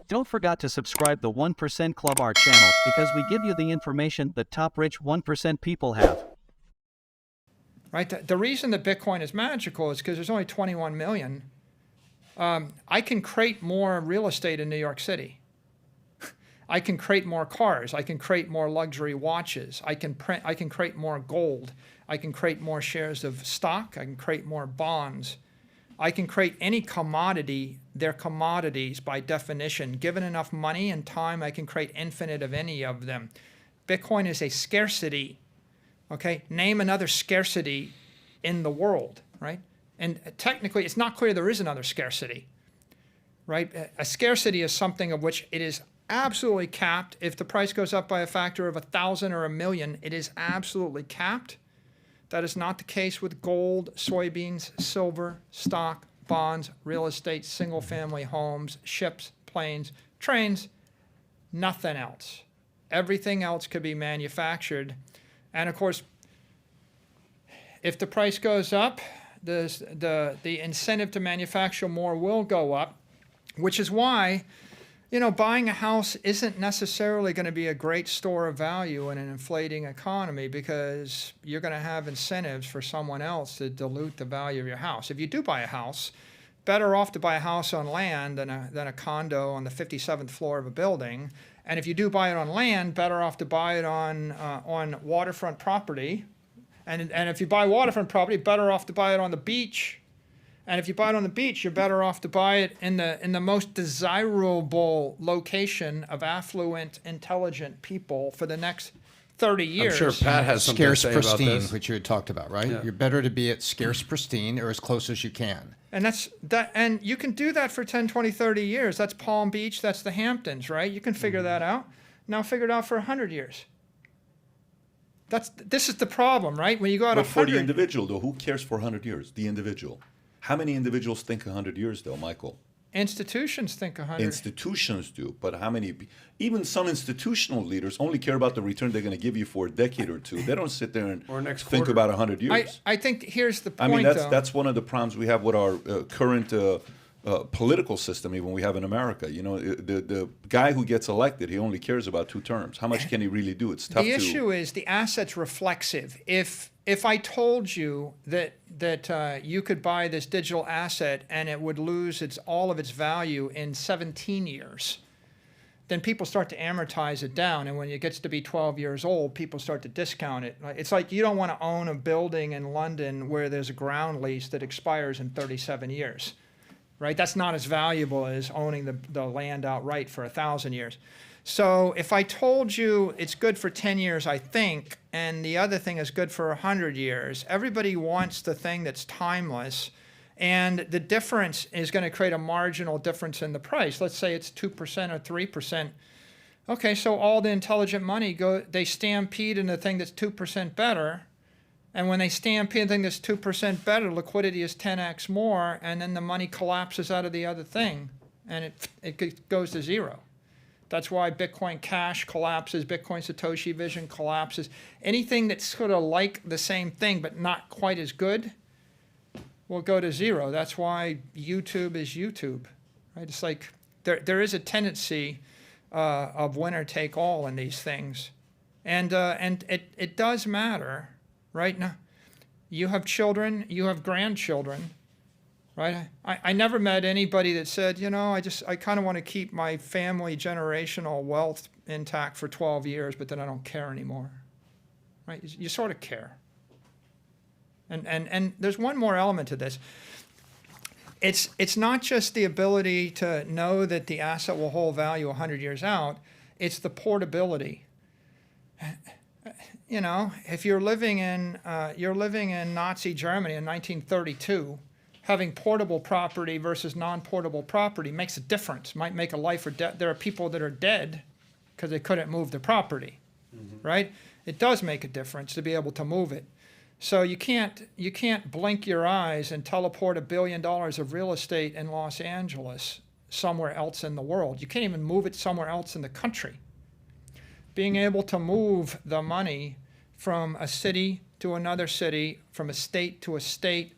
Don't forget to subscribe the 1% Club our channel because we give you the information the top rich 1% people have. Right? The reason that Bitcoin is magical is because there's only 21 million. I can create more real estate in New York City. I can create more cars. I can create more luxury watches. I can create more gold. I can create more shares of stock. I can create more bonds. I can create any commodity. They're commodities by definition. Given enough money and time, I can create infinite of any of them. Bitcoin is a scarcity. Okay, name another scarcity in the world, right? And technically, it's not clear there is another scarcity, right? A scarcity is something of which it is absolutely capped. If the price goes up by a factor of 1,000 or 1,000,000, it is absolutely capped. That is not the case with gold, soybeans, silver, stock, bonds, real estate, single-family homes, ships, planes, trains, nothing else. Everything else could be manufactured. And of course, if the price goes up, the incentive to manufacture more will go up, which is why, you know, buying a house isn't necessarily going to be a great store of value in an inflating economy, because you're going to have incentives for someone else to dilute the value of your house. If you do buy a house, better off to buy a house on land than a condo on the 57th floor of a building. And if you do buy it on land, better off to buy it on waterfront property. And if you buy waterfront property, better off to buy it on the beach. And if you buy it on the beach, you're better off to buy it in the most desirable location of affluent, intelligent people for the next 30 years. I'm sure Pat has something to Scarce say about pristine, this. which you had talked about, right? Yeah. You're better to be at scarce pristine or as close as you can. And and you can do that for 10, 20, 30 years. That's Palm Beach, that's the Hamptons, right? You can figure that out. Now figure it out for 100 years. This is the problem, right? When you go out But for 100, the individual, though, who cares for 100 years? The individual. How many individuals think 100 years, though, Michael? institutions think 100. Institutions do, but how many? Even some institutional leaders only care about the return they're going to give you for a decade or two. They don't sit there and Or next think quarter. about 100 years. I think here's the I point, mean, though. that's one of the problems we have with our current political system, even we have in America. You know, the guy who gets elected, he only cares about 2 terms. How much can he really do? It's tough The to. issue is the asset's reflexive. If I told you that you could buy this digital asset and it would lose all of its value in 17 years, then people start to amortize it down. And when it gets to be 12 years old, people start to discount it. It's like you don't want to own a building in London where there's a ground lease that expires in 37 years, right? That's not as valuable as owning the land outright for 1,000 years. So if I told you it's good for 10 years, I think, and the other thing is good for 100 years, everybody wants the thing that's timeless, and the difference is going to create a marginal difference in the price. Let's say it's 2% or 3%. Okay, so all the intelligent money they stampede in the thing that's 2% better, and when they stampede the thing that's 2% better, liquidity is 10x more, and then the money collapses out of the other thing, and it goes to zero. That's why Bitcoin Cash collapses, Bitcoin Satoshi Vision collapses. Anything that's sort of like the same thing but not quite as good will go to zero. That's why YouTube is YouTube, right? It's like there is a tendency of winner take all in these things, and it does matter, right? Now, you have children, you have grandchildren. Right? I never met anybody that said, you know, I kind of want to keep my family generational wealth intact for 12 years, but then I don't care anymore. Right? You sort of care. And there's one more element to this. It's not just the ability to know that the asset will hold value 100 years out. It's the portability. You know, if you're living in Nazi Germany in 1932. Having portable property versus non-portable property makes a difference. Might make a life or death. There are people that are dead because they couldn't move the property, right? It does make a difference to be able to move it. So you can't blink your eyes and teleport $1 billion of real estate in Los Angeles somewhere else in the world. You can't even move it somewhere else in the country. Being able to move the money from a city to another city, from a state to a state,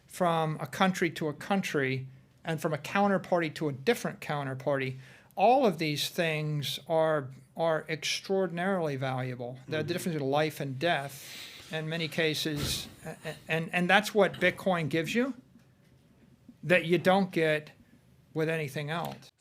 from a country to a country, and from a counterparty to a different counterparty, all of these things are extraordinarily valuable. The difference between life and death, in many cases, and that's what Bitcoin gives you, that you don't get with anything else.